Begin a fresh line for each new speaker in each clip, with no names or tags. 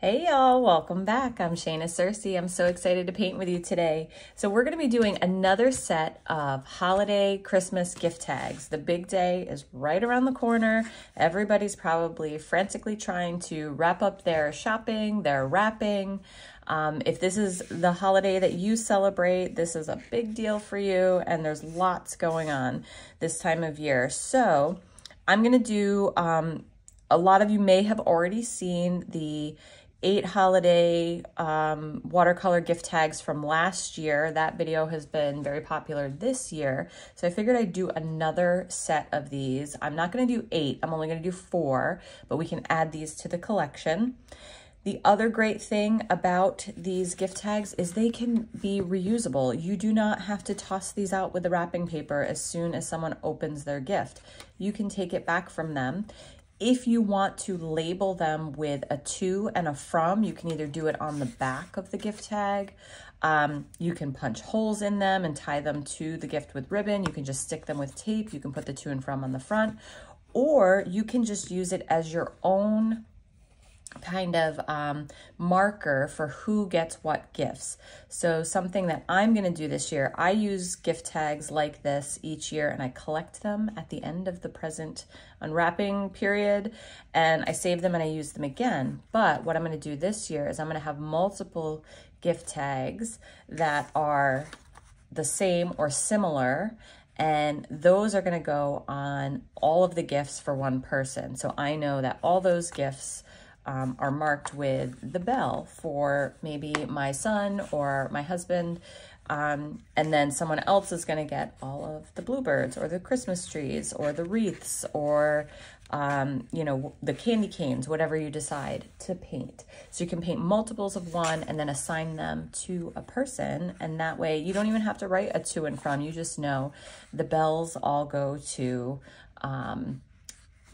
Hey y'all, welcome back. I'm Shayna Cersei. I'm so excited to paint with you today. So we're going to be doing another set of holiday Christmas gift tags. The big day is right around the corner. Everybody's probably frantically trying to wrap up their shopping, their wrapping. If this is the holiday that you celebrate, this is a big deal for you, and there's lots going on this time of year. So I'm going to do, a lot of you may have already seen the 8 holiday watercolor gift tags from last year. That video has been very popular this year. So I figured I'd do another set of these. I'm not going to do 8. I'm only going to do 4, but we can add these to the collection. The other great thing about these gift tags is they can be reusable. You do not have to toss these out with the wrapping paper as soon as someone opens their gift. You can take it back from them. If you want to label them with a to and a from, you can either do it on the back of the gift tag. You can punch holes in them and tie them to the gift with ribbon. You can just stick them with tape. You can put the to and from on the front, or you can just use it as your own kind of marker for who gets what gifts. So something that I'm going to do this year, I use gift tags like this each year, and I collect them at the end of the present unwrapping period, and I save them and I use them again. But what I'm going to do this year is I'm going to have multiple gift tags that are the same or similar, and those are going to go on all of the gifts for one person. So I know that all those gifts are marked with the bell for maybe my son or my husband, and then someone else is going to get all of the bluebirds or the Christmas trees or the wreaths or you know, the candy canes, whatever you decide to paint. So you can paint multiples of one and then assign them to a person, and that way you don't even have to write a to and from. You just know the bells all go to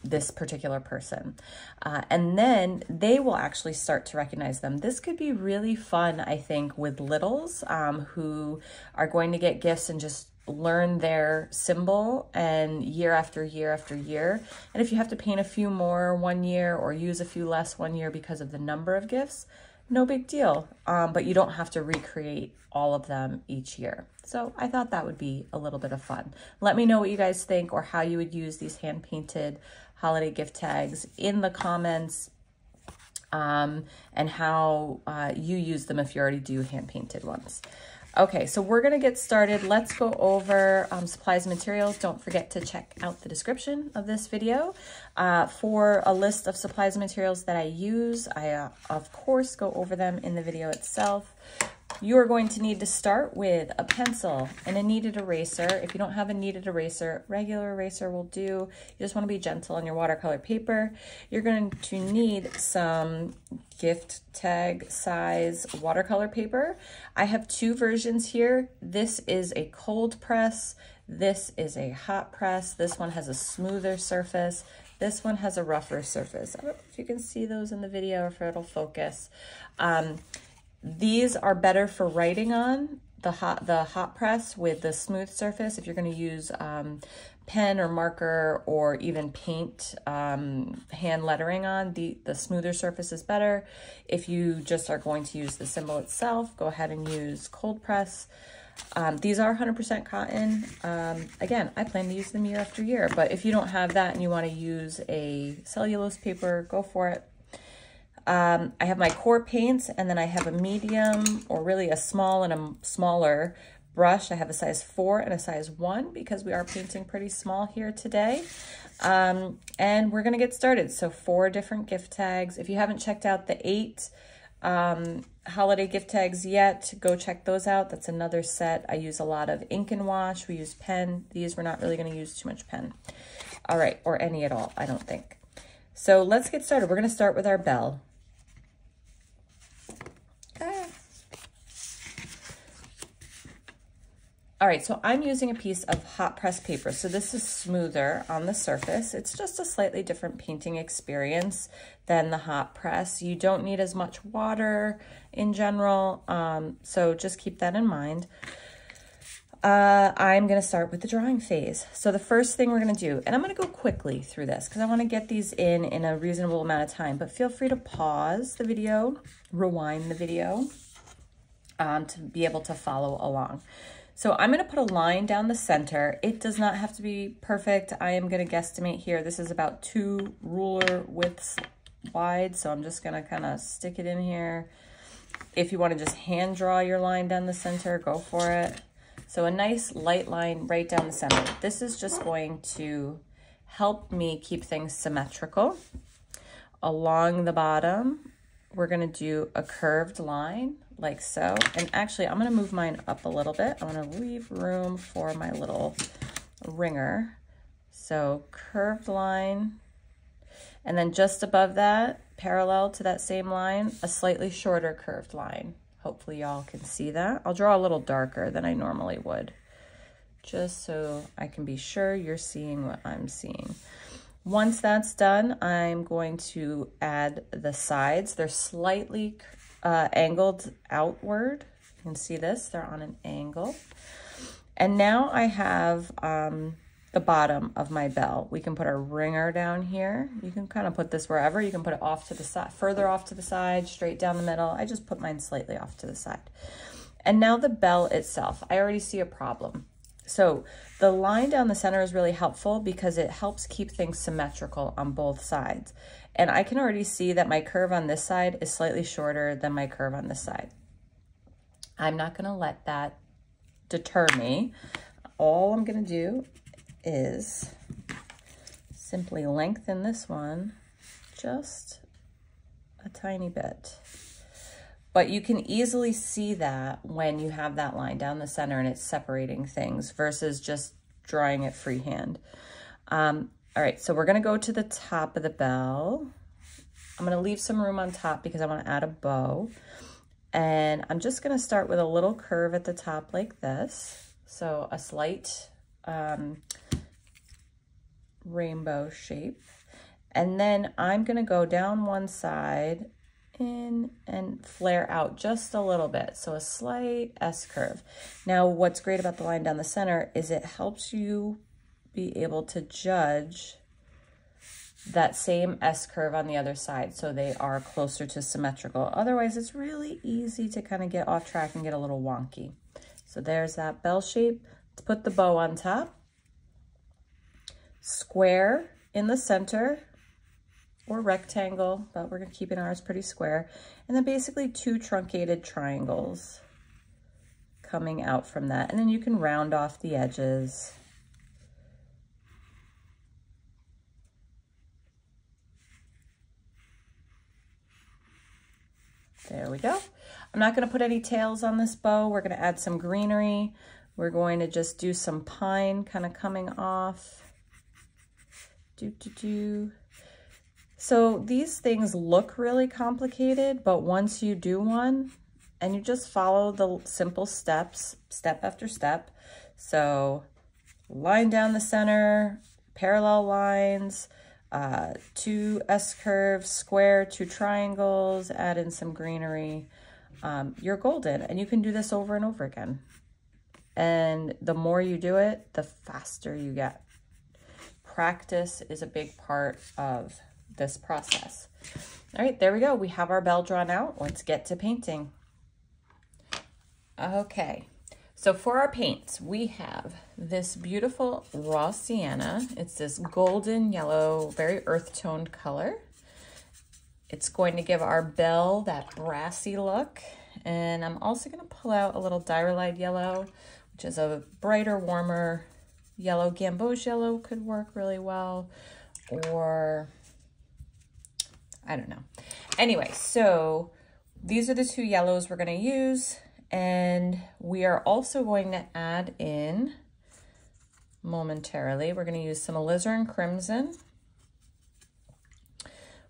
this particular person. And then they will actually start to recognize them. This could be really fun, I think, with littles who are going to get gifts and just learn their symbol and year after year after year. And if you have to paint a few more one year or use a few less one year because of the number of gifts, no big deal. But you don't have to recreate all of them each year. So I thought that would be a little bit of fun. Let me know what you guys think or how you would use these hand-painted holiday gift tags in the comments, and how you use them if you already do hand-painted ones. Okay, so we're gonna get started. Let's go over supplies and materials. Don't forget to check out the description of this video for a list of supplies and materials that I use. I, of course, go over them in the video itself. You are going to need to start with a pencil and a kneaded eraser. If you don't have a kneaded eraser, regular eraser will do. You just want to be gentle on your watercolor paper. You're going to need some gift tag size watercolor paper. I have 2 versions here. This is a cold press. This is a hot press. This one has a smoother surface. This one has a rougher surface. I don't know if you can see those in the video or if it'll focus. These are better for writing on, the hot press with the smooth surface. If you're going to use pen or marker or even paint hand lettering on, the smoother surface is better. If you just are going to use the symbol itself, go ahead and use cold press. These are 100% cotton. Again, I plan to use them year after year, but if you don't have that and you want to use a cellulose paper, go for it. I have my core paints, and then I have a medium, or really a small and a smaller brush. I have a size 4 and a size 1 because we are painting pretty small here today. And we're going to get started. So 4 different gift tags. If you haven't checked out the 8 holiday gift tags yet, go check those out. That's another set. I use a lot of ink and wash. We use pen. These we're not really going to use too much pen. All right, or any at all, I don't think. So let's get started. We're going to start with our bell. All right, so I'm using a piece of hot press paper. So this is smoother on the surface. It's just a slightly different painting experience than the hot press. You don't need as much water in general, so just keep that in mind. I'm going to start with the drawing phase. So the first thing we're going to do, and I'm going to go quickly through this because I want to get these in a reasonable amount of time, but feel free to pause the video, rewind the video to be able to follow along. So I'm going to put a line down the center. It does not have to be perfect. I am going to guesstimate here. This is about 2 ruler widths wide. So I'm just going to kind of stick it in here. If you want to just hand draw your line down the center, go for it. So a nice light line right down the center. This is just going to help me keep things symmetrical. Along the bottom, we're going to do a curved line like so. And actually, I'm going to move mine up a little bit. I want to leave room for my little ringer. So curved line. And then just above that, parallel to that same line, a slightly shorter curved line. Hopefully y'all can see that. I'll draw a little darker than I normally would, just so I can be sure you're seeing what I'm seeing. Once that's done, I'm going to add the sides. They're slightly angled outward. You can see this, they're on an angle. And now I have the bottom of my bell. We can put a ringer down here. You can kind of put this wherever. You can put it off to the side, further off to the side, straight down the middle. I just put mine slightly off to the side. And now the bell itself, I already see a problem. So the line down the center is really helpful because it helps keep things symmetrical on both sides. And I can already see that my curve on this side is slightly shorter than my curve on this side. I'm not gonna let that deter me. All I'm gonna do is simply lengthen this one just a tiny bit. But you can easily see that when you have that line down the center and it's separating things versus just drawing it freehand. All right, so we're gonna go to the top of the bell. I'm gonna leave some room on top because I wanna add a bow. And I'm just gonna start with a little curve at the top like this. So a slight rainbow shape. And then I'm gonna go down one side in and flare out just a little bit. So a slight S curve. Now, what's great about the line down the center is it helps you be able to judge that same S curve on the other side so they are closer to symmetrical. Otherwise, it's really easy to kind of get off track and get a little wonky. So there's that bell shape. Let's put the bow on top. Square in the center or rectangle, but we're keeping ours pretty square. And then basically 2 truncated triangles coming out from that. And then you can round off the edges. There we go. I'm not gonna put any tails on this bow. We're gonna add some greenery. We're going to just do some pine kind of coming off. So these things look really complicated, but once you do one and you just follow the simple steps, step after step. So line down the center, parallel lines, 2 S curves, square, 2 triangles, add in some greenery. You're golden, and you can do this over and over again. And the more you do it, the faster you get. Practice is a big part of this process. All right, there we go. We have our bell drawn out. Let's get to painting. Okay, so for our paints, we have this beautiful raw sienna. It's this golden yellow, very earth toned color. It's going to give our bell that brassy look. And I'm also gonna pull out a little Diarylide Yellow, which is a brighter, warmer yellow. Gamboge yellow could work really well, or I don't know. Anyway, so these are the 2 yellows we're going to use, and we are also going to add in momentarily, we're going to use some Alizarin Crimson.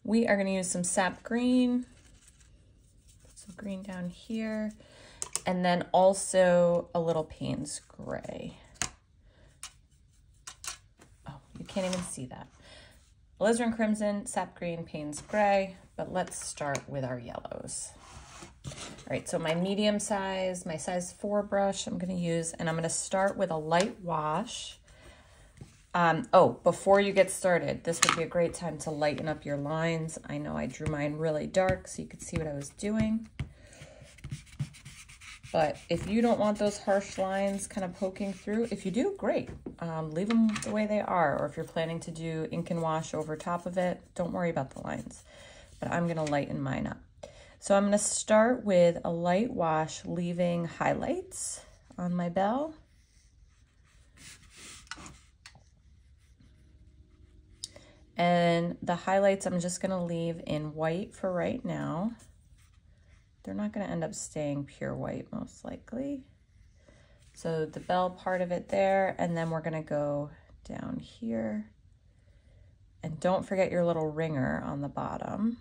We are going to use some Sap Green, some green down here, and then also a little Payne's Gray. You can't even see that. Alizarin Crimson, Sap Green, Payne's Gray, but let's start with our yellows. All right, so my medium size, my size 4 brush I'm gonna use, and I'm gonna start with a light wash. Oh, before you get started, this would be a great time to lighten up your lines. I know I drew mine really dark so you could see what I was doing. But if you don't want those harsh lines kind of poking through, if you do, great. Leave them the way they are. Or if you're planning to do ink and wash over top of it, don't worry about the lines. But I'm gonna lighten mine up. So I'm gonna start with a light wash, leaving highlights on my bell. And the highlights I'm just gonna leave in white for right now. They're not gonna end up staying pure white most likely. So the bell part of it there, and then we're gonna go down here. And don't forget your little ringer on the bottom.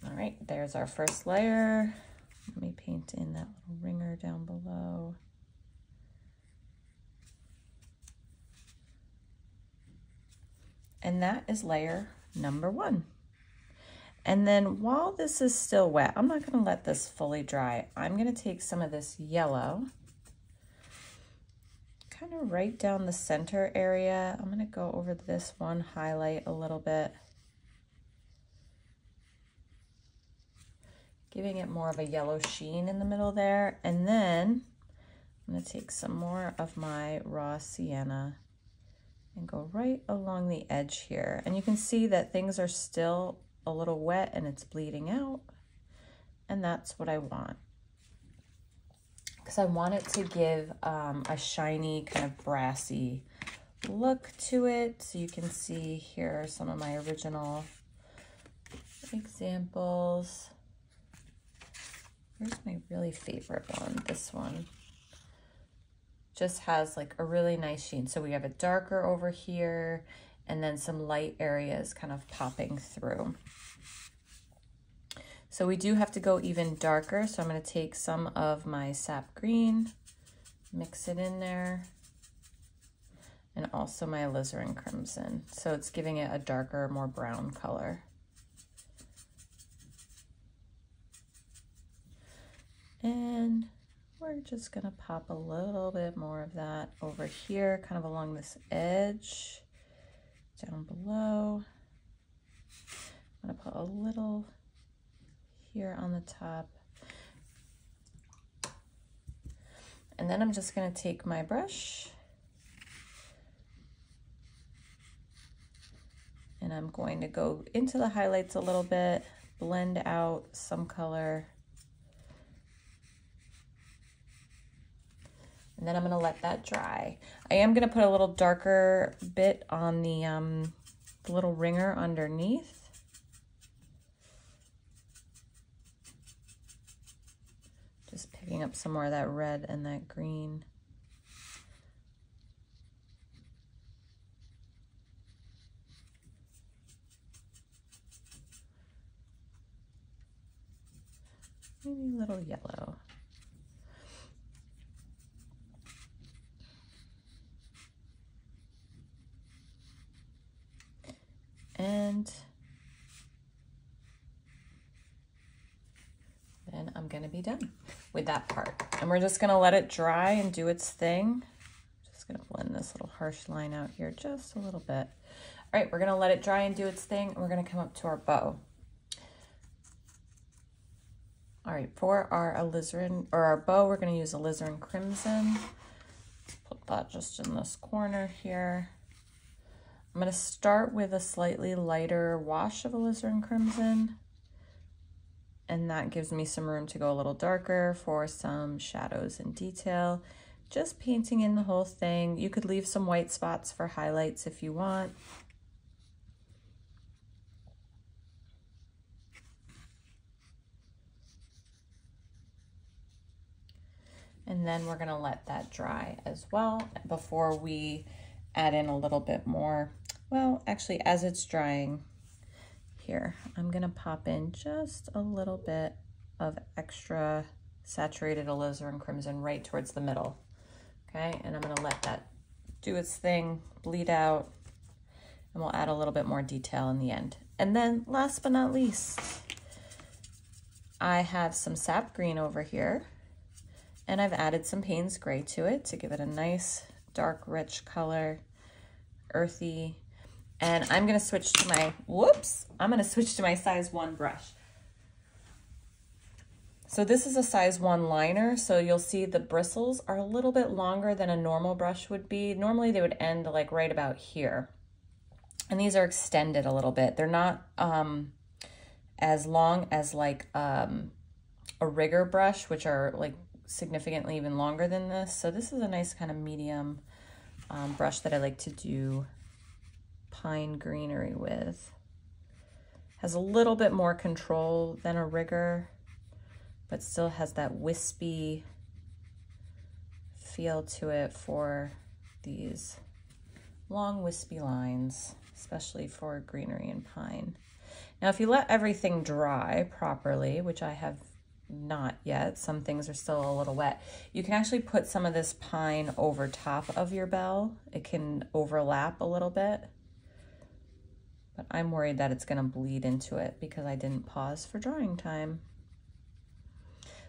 All right, there's our first layer. Let me paint in that little ringer down below. And that is layer number 1. And then while this is still wet, I'm not gonna let this fully dry. I'm gonna take some of this yellow, kind of right down the center area. I'm gonna go over this one highlight a little bit, giving it more of a yellow sheen in the middle there. And then I'm gonna take some more of my raw sienna and go right along the edge here. And you can see that things are still a little wet and it's bleeding out. And that's what I want, because I want it to give a shiny kind of brassy look to it. So you can see here are some of my original examples. Where's my really favorite one? This one just has like a really nice sheen. So we have a darker over here and then some light areas kind of popping through. So we do have to go even darker. So I'm going to take some of my Sap Green, mix it in there, and also my Alizarin Crimson. So it's giving it a darker, more brown color. And we're just gonna pop a little bit more of that over here, kind of along this edge, down below. I'm gonna put a little here on the top. And then I'm just gonna take my brush and I'm going to go into the highlights a little bit, blend out some color. And then I'm gonna let that dry. I am gonna put a little darker bit on the little ringer underneath. Just picking up some more of that red and that green. Maybe a little yellow. And then I'm gonna be done with that part. And we're just gonna let it dry and do its thing. Just gonna blend this little harsh line out here just a little bit. All right, we're gonna let it dry and do its thing, and we're gonna come up to our bow. All right, for our alizarin, or our bow, we're gonna use Alizarin Crimson. Put that just in this corner here. I'm going to start with a slightly lighter wash of Alizarin Crimson, and that gives me some room to go a little darker for some shadows and detail. Just painting in the whole thing. You could leave some white spots for highlights if you want. And then we're going to let that dry as well before we add in a little bit more. Well, actually, as it's drying here, I'm gonna pop in just a little bit of extra saturated Alizarin Crimson right towards the middle, okay? And I'm gonna let that do its thing, bleed out, and we'll add a little bit more detail in the end. And then last but not least, I have some Sap Green over here, and I've added some Payne's Gray to it to give it a nice dark rich color, earthy. And I'm gonna switch to my, I'm gonna switch to my size 1 brush. So this is a size 1 liner, so you'll see the bristles are a little bit longer than a normal brush would be. Normally they would end like right about here. And these are extended a little bit. They're not as long as like a rigger brush, which are like significantly even longer than this. So this is a nice kind of medium brush that I like to do pine greenery with. Has a little bit more control than a rigger, but still has that wispy feel to it for these long wispy lines, especially for greenery and pine. Now, if you let everything dry properly, which I have not yet, some things are still a little wet, you can actually put some of this pine over top of your bell. It can overlap a little bit, but I'm worried that it's gonna bleed into it because I didn't pause for drying time.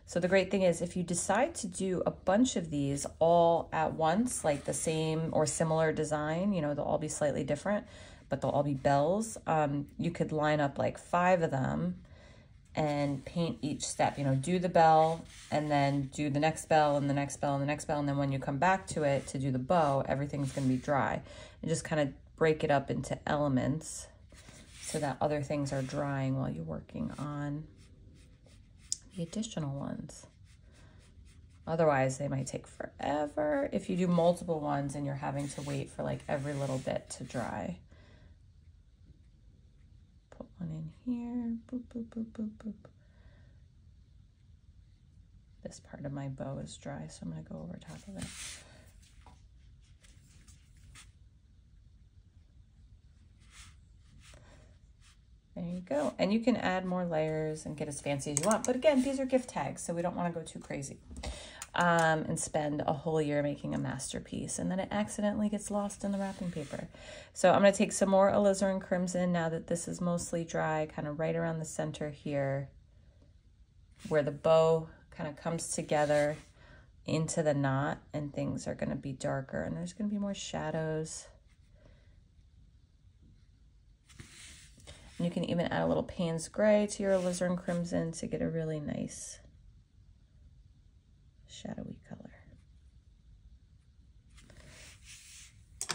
So the great thing is if you decide to do a bunch of these all at once, like the same or similar design, you know, they'll all be slightly different, but they'll all be bells. You could line up like 5 of them and paint each step, you know, do the bell and then do the next bell and the next bell and the next bell. And then when you come back to it to do the bow, everything's going to be dry. And just kind of break it up into elements so that other things are drying while you're working on the additional ones. Otherwise, they might take forever if you do multiple ones and you're having to wait for like every little bit to dry. Put one in here. Boop, boop, boop, boop, boop. This part of my bow is dry, so I'm going to go over top of it. There you go. And you can add more layers and get as fancy as you want. But again, these are gift tags, so we don't want to go too crazy and spend a whole year making a masterpiece. And then it accidentally gets lost in the wrapping paper. So I'm going to take some more Alizarin Crimson now that this is mostly dry, kind of right around the center here, where the bow kind of comes together into the knot and things are going to be darker and there's going to be more shadows. You can even add a little Payne's Gray to your Alizarin Crimson to get a really nice shadowy color.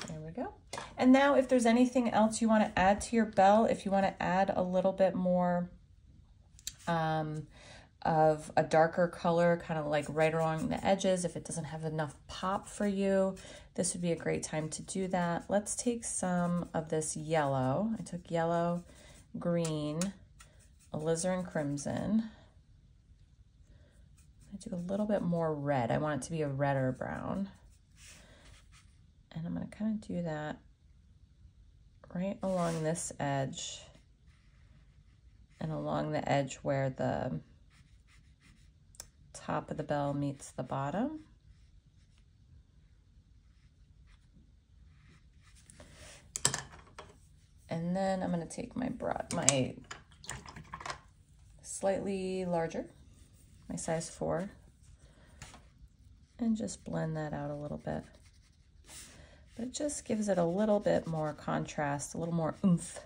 There we go. And now if there's anything else you want to add to your bell, if you want to add a little bit more of a darker color, kind of like right along the edges, if it doesn't have enough pop for you, this would be a great time to do that. Let's take some of this yellow. I took yellow, green, Alizarin Crimson. I do a little bit more red. I want it to be a redder brown. And I'm going to kind of do that right along this edge and along the edge where the top of the bell meets the bottom. And then I'm going to take my slightly larger, my size 4, and just blend that out a little bit. But it just gives it a little bit more contrast, a little more oomph.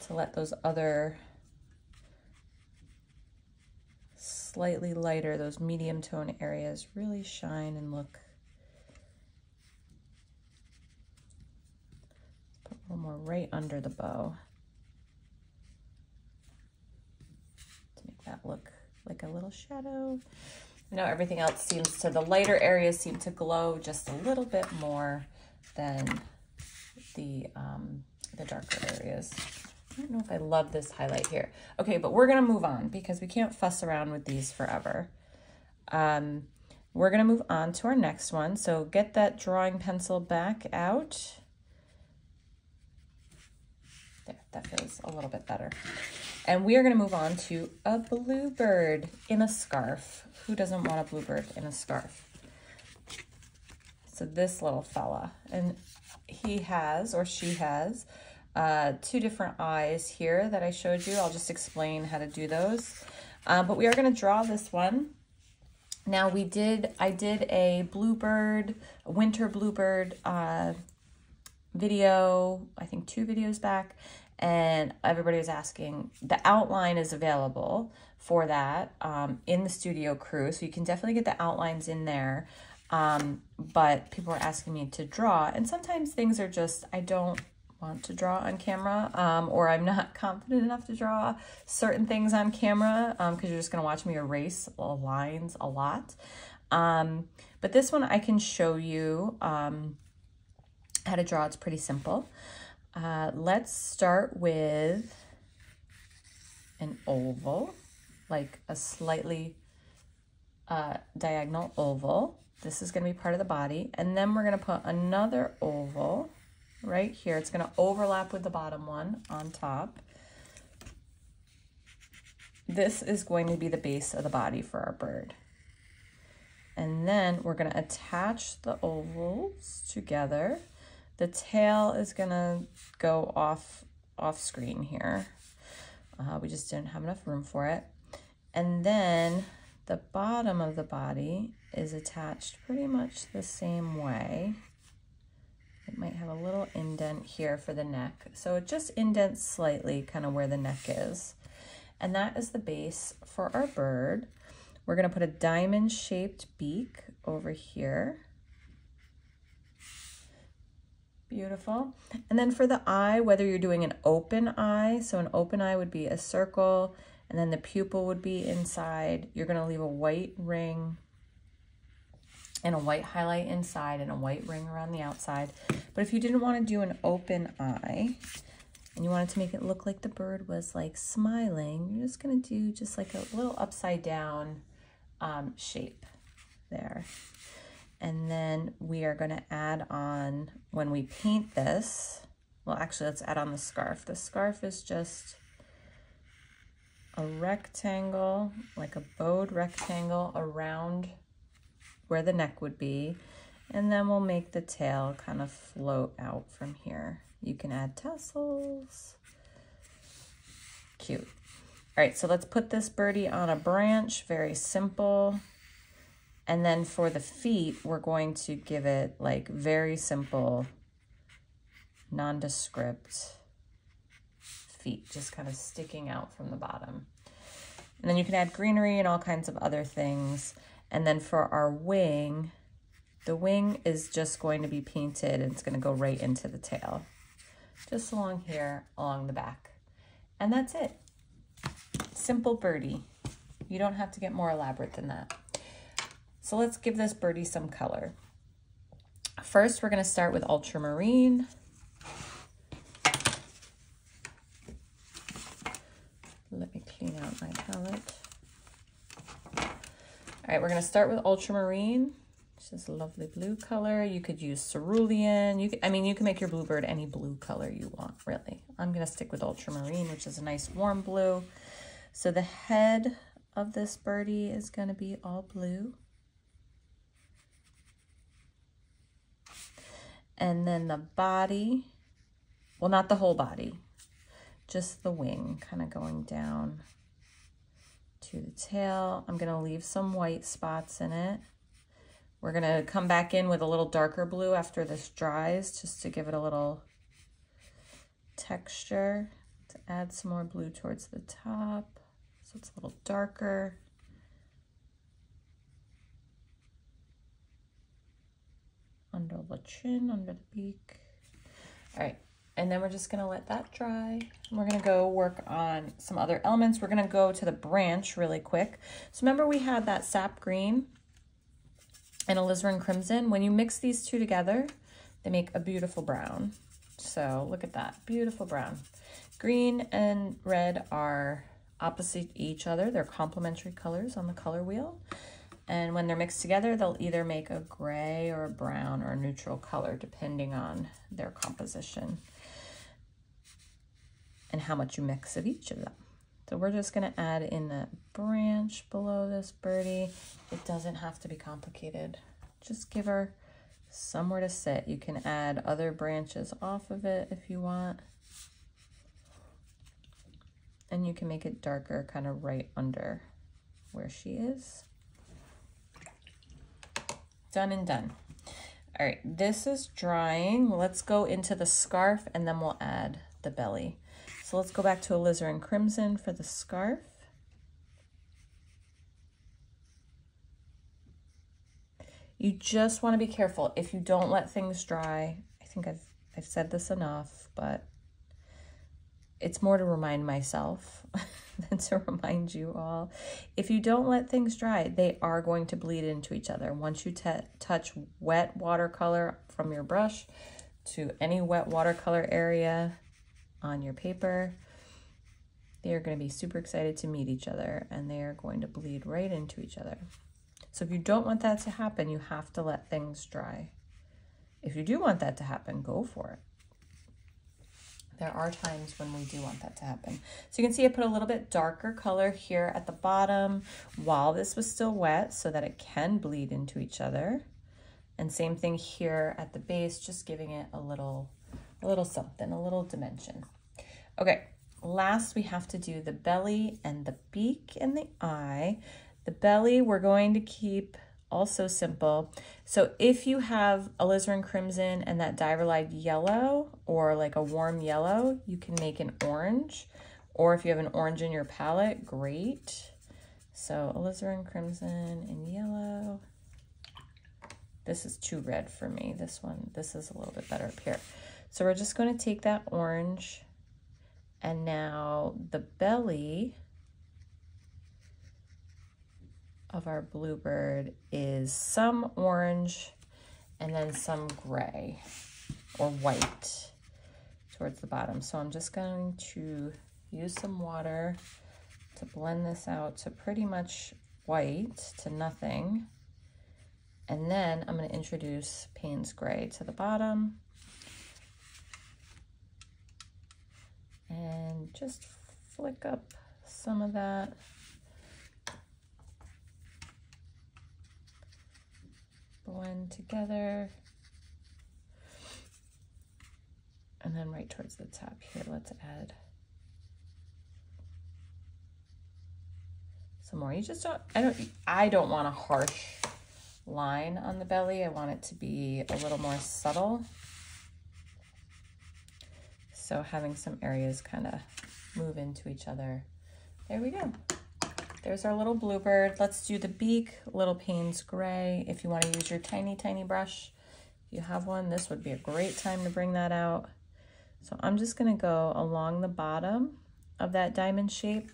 To let those other slightly lighter, those medium tone areas really shine and look more right under the bow to make that look like a little shadow. I know everything else seems to, the lighter areas seem to glow just a little bit more than the darker areas. I don't know if I love this highlight here. Okay, but we're gonna move on because we can't fuss around with these forever. We're gonna move on to our next one. So get that drawing pencil back out. There, that feels a little bit better. And we are going to move on to a bluebird in a scarf. Who doesn't want a bluebird in a scarf? So So this little fella, and he has, or she has, 2 different eyes here that I showed you. I'll just explain how to do those. But we are going to draw this one. Now I did a bluebird, a winter bluebird video, I think 2 videos back, and everybody was asking. The outline is available for that in the Studio Crew, so you can definitely get the outlines in there. But people are asking me to draw, and sometimes things are just, I don't want to draw on camera, or I'm not confident enough to draw certain things on camera, because you're just going to watch me erase lines a lot. But this one I can show you how to draw. It's pretty simple. Let's start with an oval, like a slightly diagonal oval. This is going to be part of the body, and then we're going to put another oval right here. It's going to overlap with the bottom one on top. This is going to be the base of the body for our bird. And then we're going to attach the ovals together. The tail is going to go off screen here. We just didn't have enough room for it. And then the bottom of the body is attached pretty much the same way. It might have a little indent here for the neck. So it just indents slightly kind of where the neck is. And that is the base for our bird. We're going to put a diamond-shaped beak over here. Beautiful. And then for the eye, whether you're doing an open eye, so an open eye would be a circle, and then the pupil would be inside. You're going to leave a white ring and a white highlight inside and a white ring around the outside. But if you didn't want to do an open eye and you wanted to make it look like the bird was like smiling, you're just going to do just like a little upside down shape there. And then we are going to add on, when we paint this, well, actually, let's add on the scarf. The scarf is just a rectangle, like a bowed rectangle around where the neck would be. And then we'll make the tail kind of float out from here. You can add tassels. Cute. All right, so let's put this birdie on a branch, very simple. And then for the feet, we're going to give it like very simple, nondescript feet, just kind of sticking out from the bottom. And then you can add greenery and all kinds of other things. And then for our wing, the wing is just going to be painted and it's going to go right into the tail, just along here, along the back. And that's it. Simple birdie. You don't have to get more elaborate than that. So let's give this birdie some color. First, we're going to start with Ultramarine. Let me clean out my palette. All right, we're going to start with Ultramarine. It's this lovely blue color. You could use cerulean. You can make your bluebird any blue color you want, really. I'm going to stick with Ultramarine, which is a nice warm blue. So the head of this birdie is going to be all blue. And then the body, well, not the whole body, just the wing kind of going down to the tail. I'm going to leave some white spots in it. We're going to come back in with a little darker blue after this dries, just to give it a little texture, to add some more blue towards the top, so it's a little darker. Under the chin, under the beak. All right, and then we're just gonna let that dry. And we're gonna go work on some other elements. We're gonna go to the branch really quick. So remember we had that Sap Green and Alizarin Crimson. When you mix these two together, they make a beautiful brown. So look at that, beautiful brown. Green and red are opposite each other. They're complementary colors on the color wheel. And when they're mixed together, they'll either make a gray or a brown or a neutral color, depending on their composition and how much you mix of each of them. So we're just going to add in the branch below this birdie. It doesn't have to be complicated. Just give her somewhere to sit. You can add other branches off of it if you want. And you can make it darker kind of right under where she is. Done and done. All right, this is drying. Let's go into the scarf and then we'll add the belly. So let's go back to Alizarin Crimson for the scarf. You just want to be careful if you don't let things dry. I think I've said this enough, but it's more to remind myself than to remind you all. If you don't let things dry, they are going to bleed into each other. Once you touch wet watercolor from your brush to any wet watercolor area on your paper, they are going to be super excited to meet each other and they are going to bleed right into each other. So if you don't want that to happen, you have to let things dry. If you do want that to happen, go for it. There are times when we do want that to happen. So you can see I put a little bit darker color here at the bottom while this was still wet so that it can bleed into each other. And same thing here at the base, just giving it a little something, a little dimension. Okay, last we have to do the belly and the beak and the eye. The belly we're going to keep also simple. So if you have Alizarin Crimson and that Diarylide Yellow or like a warm yellow, you can make an orange. Or if you have an orange in your palette, great. So Alizarin Crimson and yellow. This is too red for me. This is a little bit better up here. So we're just going to take that orange, and now the belly of our bluebird is some orange and then some gray or white towards the bottom. So I'm just going to use some water to blend this out to pretty much white to nothing. And then I'm going to introduce Payne's gray to the bottom. And just flick up some of that. Blend together. And then right towards the top here, let's add some more. You just I don't want a harsh line on the belly. I want it to be a little more subtle. So having some areas kind of move into each other. There we go. There's our little bluebird. Let's do the beak, little Payne's gray. If you want to use your tiny, tiny brush, if you have one, this would be a great time to bring that out. So I'm just going to go along the bottom of that diamond shape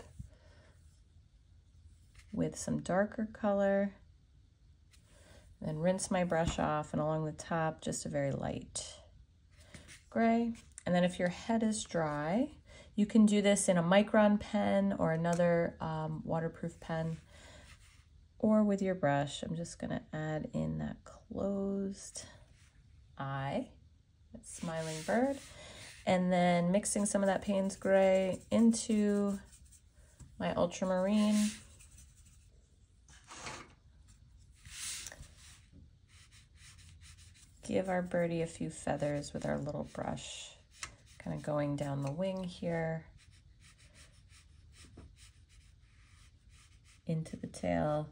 with some darker color. Then rinse my brush off, and along the top, just a very light gray. And then if your head is dry, you can do this in a micron pen or another waterproof pen, or with your brush. I'm just going to add in that closed eye, that smiling bird, and then mixing some of that Payne's gray into my ultramarine. Give our birdie a few feathers with our little brush, kind of going down the wing here, into the tail.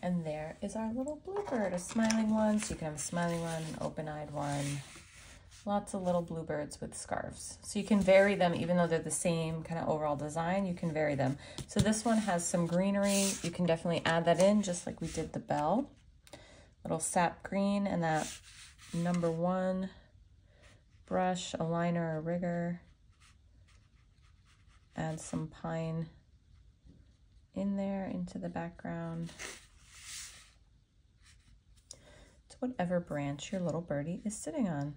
And there is our little bluebird, a smiling one. So you can have a smiling one, an open-eyed one. Lots of little bluebirds with scarves. So you can vary them, even though they're the same kind of overall design, you can vary them. So this one has some greenery. You can definitely add that in, just like we did the bell. Little sap green and that #1 brush, a liner, a rigger. Add some pine in there into the background. To whatever branch your little birdie is sitting on.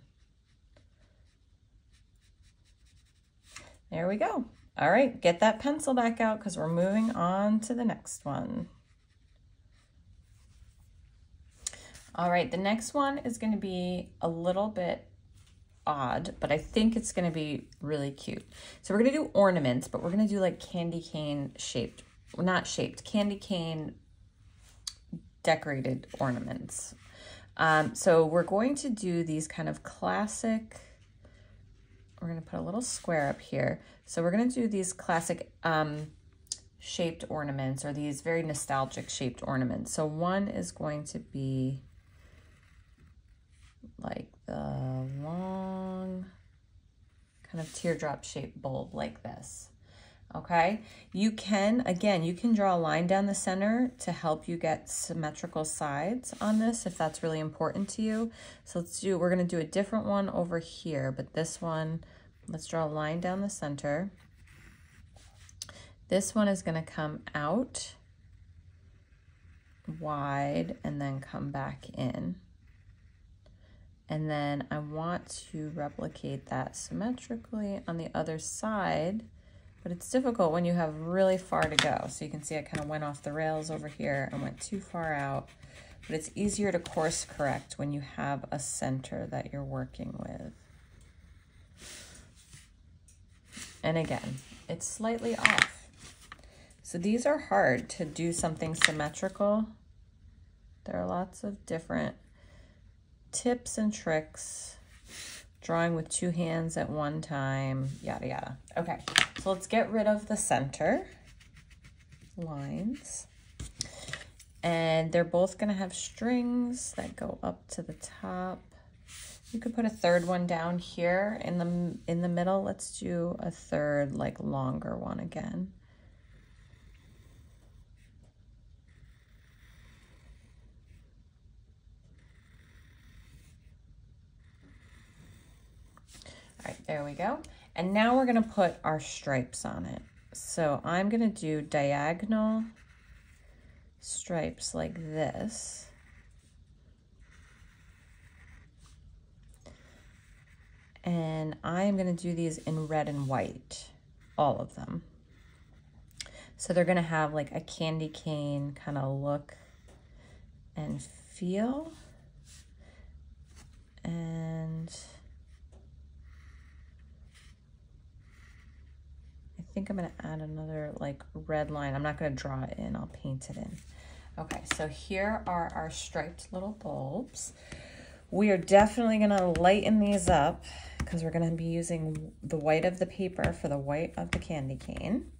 There we go. All right, get that pencil back out because we're moving on to the next one. All right, the next one is going to be a little bit odd, but I think it's going to be really cute. So we're going to do ornaments, but we're going to do like candy cane shaped not shaped, candy cane decorated ornaments. So we're going to do these kind of classic, we're going to put a little square up here. So we're going to do these classic shaped ornaments, or these very nostalgic shaped ornaments. So one is going to be like the long kind of teardrop shaped bulb like this. Okay, you can, again, you can draw a line down the center to help you get symmetrical sides on this if that's really important to you. So we're going to do a different one over here, but this one, let's draw a line down the center. This one is going to come out wide and then come back in. And then I want to replicate that symmetrically on the other side. But it's difficult when you have really far to go. So you can see I kind of went off the rails over here and went too far out. But it's easier to course correct when you have a center that you're working with. And again, it's slightly off. So these are hard to do something symmetrical. There are lots of different tips and tricks. Drawing with two hands at one time, yada, yada. Okay, so let's get rid of the center lines. And they're both gonna have strings that go up to the top. You could put a third one down here in the middle. Let's do a third, like, longer one again. All right, there we go. And now we're gonna put our stripes on it. So I'm gonna do diagonal stripes like this. And I'm gonna do these in red and white, all of them. So they're gonna have like a candy cane kind of look and feel. And I think I'm gonna add another like red line. I'm not gonna draw it in, I'll paint it in. Okay, so here are our striped little bulbs. We are definitely gonna lighten these up because we're gonna be using the white of the paper for the white of the candy cane.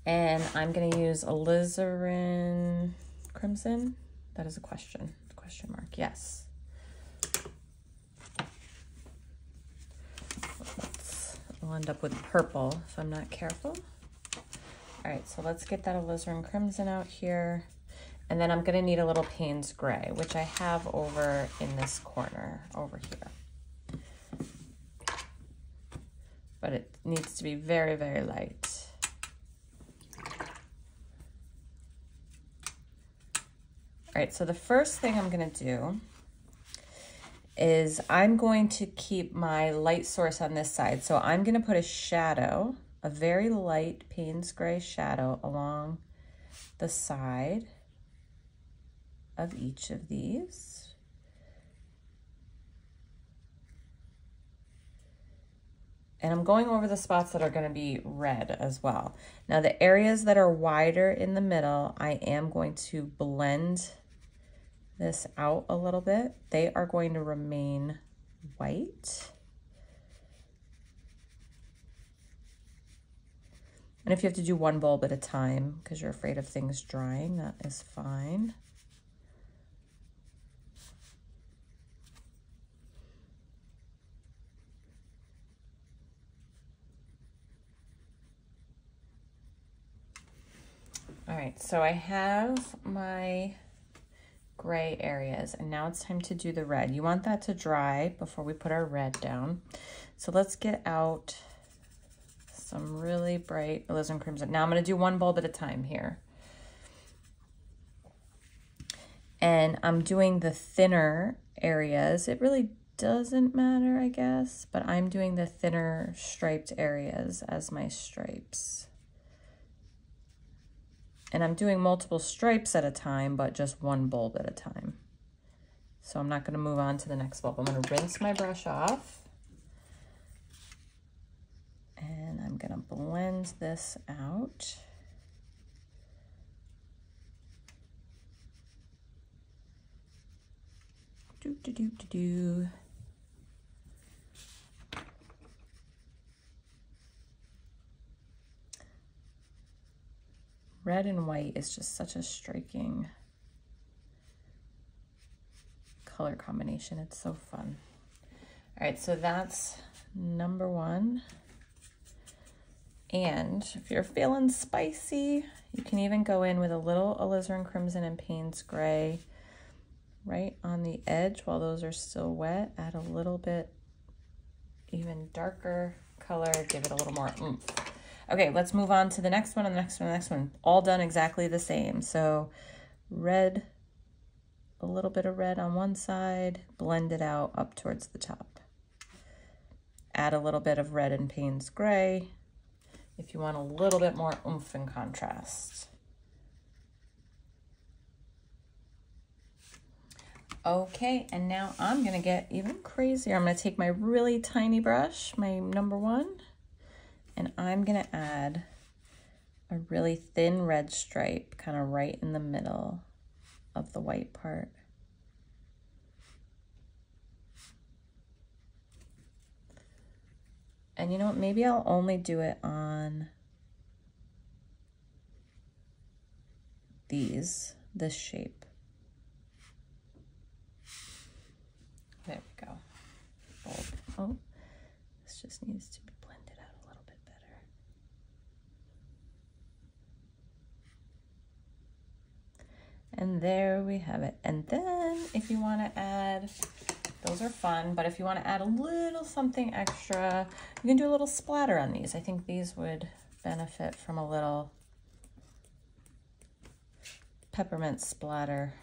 And I'm gonna use Alizarin Crimson. That is a question mark, yes. I'll end up with purple if I'm not careful. All right, so let's get that Alizarin Crimson out here. And then I'm gonna need a little Payne's Gray, which I have over in this corner over here. But it needs to be very, very light. All right, so the first thing I'm gonna do is I'm going to keep my light source on this side. So I'm gonna put a shadow, a very light Payne's Gray shadow along the side of each of these. And I'm going over the spots that are gonna be red as well. Now the areas that are wider in the middle, I am going to blend this out a little bit. They are going to remain white. And if you have to do one bulb at a time because you're afraid of things drying, that is fine. All right, so I have my gray areas and now it's time to do the red. You want that to dry before we put our red down. So let's get out some really bright Alizarin Crimson. Now I'm gonna do one bulb at a time here. And I'm doing the thinner areas. It really doesn't matter, I guess, but I'm doing the thinner striped areas as my stripes. And I'm doing multiple stripes at a time, but just one bulb at a time. So I'm not gonna move on to the next bulb. I'm gonna rinse my brush off. And I'm gonna blend this out. Do, do, do, do, do. Red and white is just such a striking color combination. It's so fun. All right, so that's number one. And if you're feeling spicy, you can even go in with a little Alizarin Crimson and Payne's Gray right on the edge while those are still wet. Add a little bit even darker color, give it a little more oomph. Okay, let's move on to the next one and the next one and the next one. All done exactly the same. So red, a little bit of red on one side, blend it out up towards the top. Add a little bit of red and Payne's Gray if you want a little bit more oomph and contrast. Okay, and now I'm gonna get even crazier. I'm gonna take my really tiny brush, my number one, and I'm gonna add a really thin red stripe kind of right in the middle of the white part. And you know what, maybe I'll only do it on this shape. There we go. Bold. Oh, this just needs to be blended out a little bit better. And there we have it. And then if you want to add, those are fun, but if you want to add a little something extra, you can do a little splatter on these. I think these would benefit from a little peppermint splatter.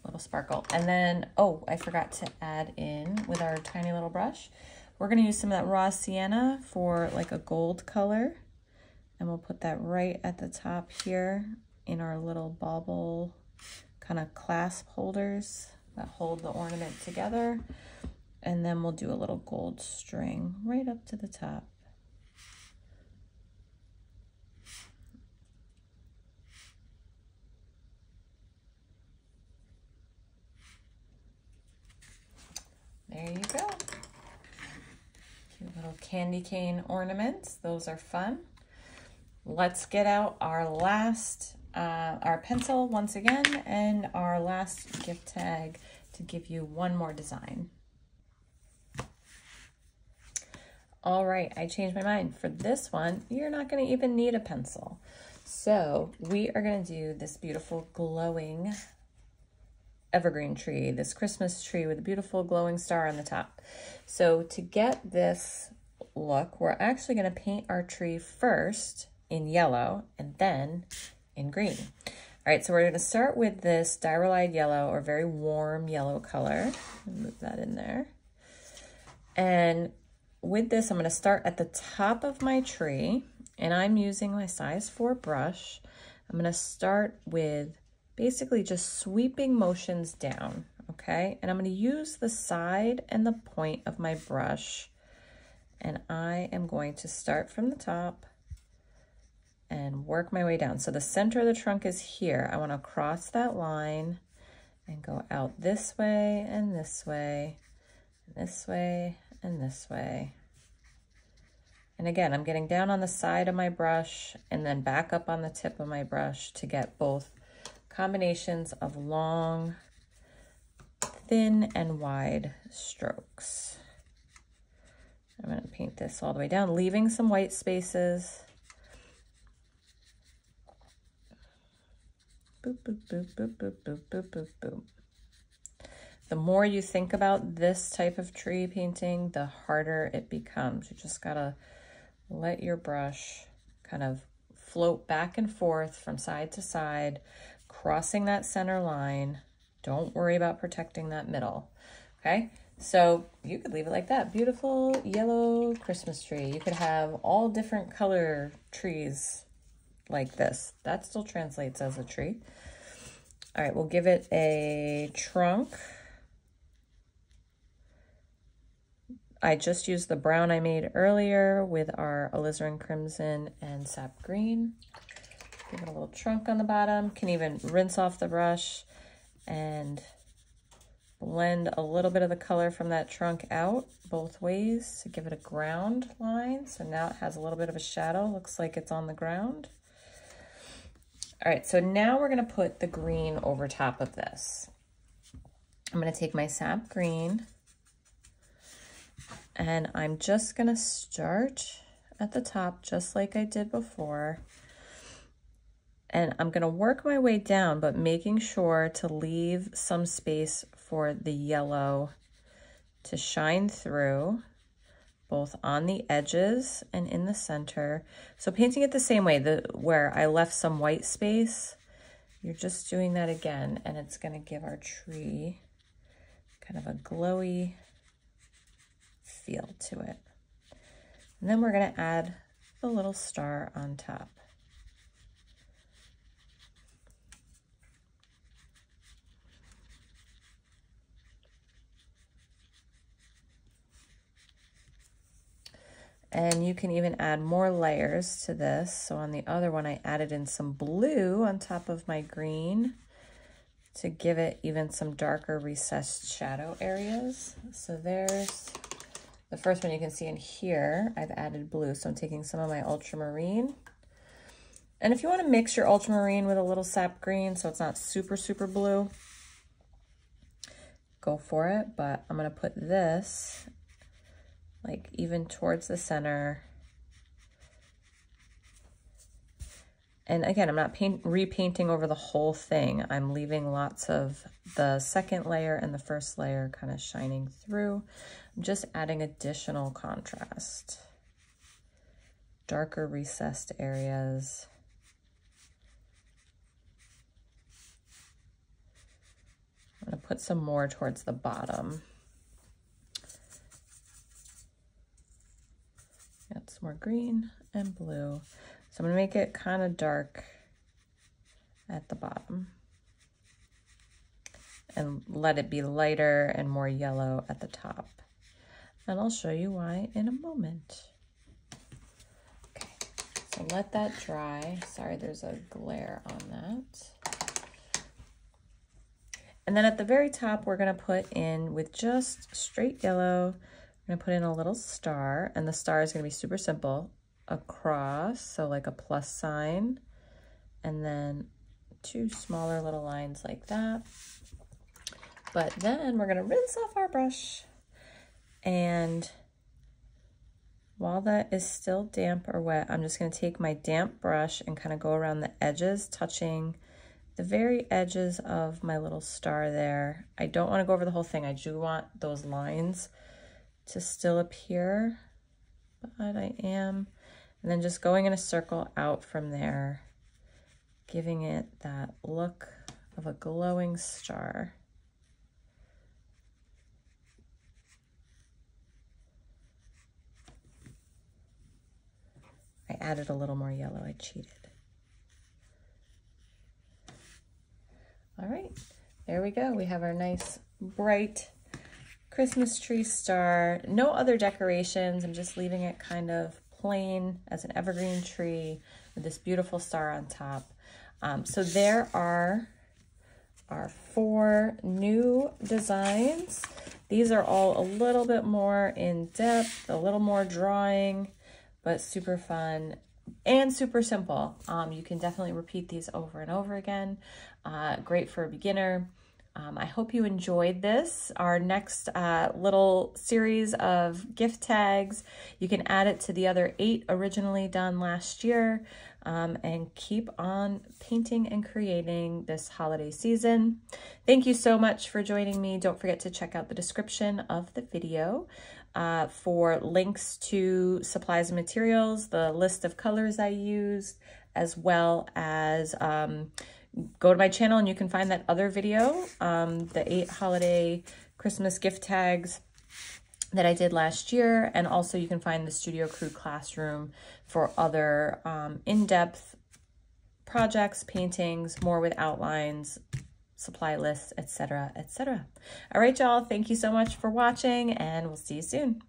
Little sparkle. And then, oh, I forgot to add in with our tiny little brush. We're going to use some of that raw sienna for like a gold color. And we'll put that right at the top here in our little bauble kind of clasp holders that hold the ornament together. And then we'll do a little gold string right up to the top. There you go. Cute little candy cane ornaments. Those are fun. Let's get out our last, our pencil once again, and our last gift tag to give you one more design. All right, I changed my mind. For this one, you're not going to even need a pencil. So we are going to do this beautiful glowing evergreen tree, this Christmas tree with a beautiful glowing star on the top. So to get this look, we're actually going to paint our tree first in yellow and then in green. All right, so we're going to start with this Diarylide Yellow, or very warm yellow color. Move that in there. And with this, I'm going to start at the top of my tree, and I'm using my size 4 brush. I'm going to start with basically just sweeping motions down, okay? And I'm going to use the side and the point of my brush, and I am going to start from the top and work my way down. So the center of the trunk is here. I want to cross that line and go out this way and this way, and this way and this way. And again, I'm getting down on the side of my brush and then back up on the tip of my brush to get both combinations of long, thin, and wide strokes. I'm going to paint this all the way down, leaving some white spaces. Boop, boop, boop, boop, boop, boop, boop, boop, boop. The more you think about this type of tree painting, the harder it becomes. You just gotta let your brush kind of float back and forth from side to side, crossing that center line. Don't worry about protecting that middle, okay? So you could leave it like that. Beautiful yellow Christmas tree. You could have all different color trees like this. That still translates as a tree. All right, we'll give it a trunk. I just used the brown I made earlier with our Alizarin Crimson and Sap Green. Give it a little trunk on the bottom. Can even rinse off the brush and blend a little bit of the color from that trunk out both ways to give it a ground line. So now it has a little bit of a shadow. Looks like it's on the ground. All right, so now we're gonna put the green over top of this. I'm gonna take my Sap Green and I'm just gonna start at the top just like I did before. And I'm gonna work my way down, but making sure to leave some space for the yellow to shine through, both on the edges and in the center. So painting it the same way, where I left some white space, you're just doing that again, and it's gonna give our tree kind of a glowy feel to it. And then we're gonna add the little star on top. And you can even add more layers to this. So on the other one, I added in some blue on top of my green to give it even some darker recessed shadow areas. So there's the first one you can see in here. I've added blue. So I'm taking some of my Ultramarine. And if you want to mix your Ultramarine with a little Sap Green so it's not super, super blue, go for it. But I'm going to put this like even towards the center. And again, I'm not repainting over the whole thing. I'm leaving lots of the second layer and the first layer kind of shining through. I'm just adding additional contrast. Darker recessed areas. I'm gonna put some more towards the bottom. Got some more green and blue. So I'm gonna make it kind of dark at the bottom and let it be lighter and more yellow at the top. And I'll show you why in a moment. Okay, so let that dry. Sorry, there's a glare on that. And then at the very top, we're gonna put in, with just straight yellow, I'm gonna put in a little star, and the star is gonna be super simple. Across, so like a plus sign, and then two smaller little lines like that. But then we're gonna rinse off our brush, and while that is still damp or wet, I'm just gonna take my damp brush and kind of go around the edges, touching the very edges of my little star there. I don't want to go over the whole thing. I do want those lines to still appear, but I am. And then just going in a circle out from there, giving it that look of a glowing star. I added a little more yellow, I cheated. All right, there we go. We have our nice bright Christmas tree star. No other decorations. I'm just leaving it kind of plain as an evergreen tree with this beautiful star on top. So there are our 4 new designs. These are all a little bit more in depth, a little more drawing, but super fun and super simple. You can definitely repeat these over and over again. Great for a beginner. I hope you enjoyed this. Our next little series of gift tags, you can add it to the other 8 originally done last year, and keep on painting and creating this holiday season. Thank you so much for joining me. Don't forget to check out the description of the video for links to supplies and materials, the list of colors I used, as well as go to my channel and you can find that other video, the 8 holiday Christmas gift tags that I did last year. And also you can find the Studio Crew Classroom for other in-depth projects, paintings, more with outlines, supply lists, etc., etc. All right, y'all, thank you so much for watching, and we'll see you soon.